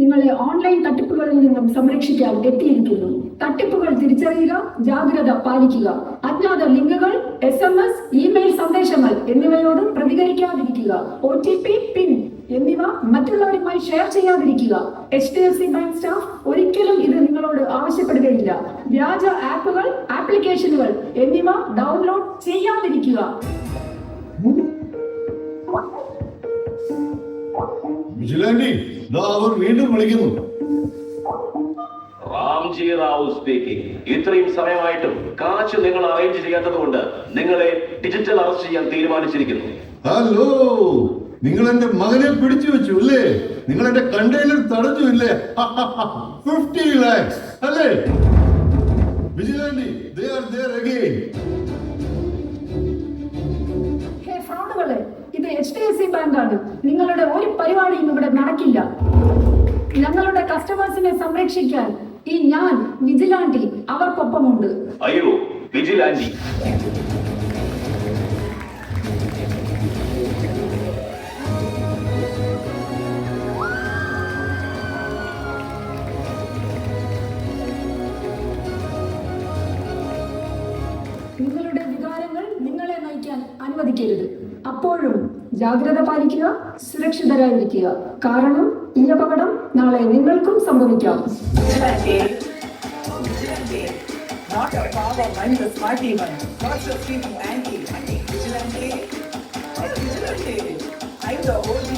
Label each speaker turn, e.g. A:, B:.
A: നിങ്ങളെ ഓൺലൈൻ തട്ടിപ്പുകളിൽ നിന്നും സംരക്ഷിക്കാൻ എത്തിയിരിക്കുന്നു. തട്ടിപ്പുകൾ തിരിച്ചറിയുക, ജാഗ്രത പാലിക്കുക. അജ്ഞാത ലിങ്കുകൾ, SMS, ഇമെയിൽ സന്ദേശങ്ങൾ എന്നിവയോട് പ്രതികരിക്കാതിരിക്കുക. OTP, പിൻ എന്നിവ മറ്റുള്ളവരുമായി ഷെയർ ചെയ്യാതിരിക്കുക. HDFC ബാങ്ക് സ്റ്റാഫ് ഒരിക്കലും ഇത് നിങ്ങളോട് ആവശ്യപ്പെടുകയില്ല. വ്യാജ ആപ്പുകൾ, ആപ്ലിക്കേഷനുകൾ എന്നിവ ഡൗൺലോഡ് ചെയ്യാതിരിക്കുക.
B: അവർ വീണ്ടും വിളിക്കുന്നു.
C: റാംജി റാവു സ്പീക്കിംഗ്. ഇത്രയും സമയമായിട്ടും കാശ് നിങ്ങൾ അറേഞ്ച് ചെയ്യാത്തത് കൊണ്ട് നിങ്ങളെ ഡിജിറ്റൽ അറസ്റ്റ് ചെയ്യാൻ തീരുമാനിച്ചിരിക്കുന്നു.
B: ഹലോ, നിങ്ങൾ എന്റെ മകനെ പിടിച്ചു വെച്ചു അല്ലേ? നിങ്ങൾ എന്റെ കണ്ടെയ്നർ തടഞ്ഞു ഇല്ലേ? 50 lakhs അല്ലേ? വിജിലാൻഡി, they are there again.
A: ഹേ ഫ്രോഡുകളെ, ഇത് HDFC ബാങ്കാണ്. നിങ്ങളുടെ ഒരു പരിപാടിയും ഇവിടെ നടക്കില്ല. ഞങ്ങളുടെ കസ്റ്റമേഴ്സിനെ സംരക്ഷിക്കാൻ ഈ ഞാൻ വിജിലാൻഡി അവർക്കൊപ്പമുണ്ട്.
C: അയ്യോ, വിജിലാൻഡി.
A: നിങ്ങളുടെ വികാരങ്ങൾ നിങ്ങളെ നയിക്കാൻ അനുവദിക്കരുത്. അപ്പോഴും ജാഗ്രത പാലിക്കുക, സുരക്ഷിതരായിരിക്കുക. കാരണം ഈ അപകടം നാളെ നിങ്ങൾക്കും സംഭവിക്കാം.
D: Not a power, I'm the smarty one. What's your feeling, Andy? Vigilante? I'm the OG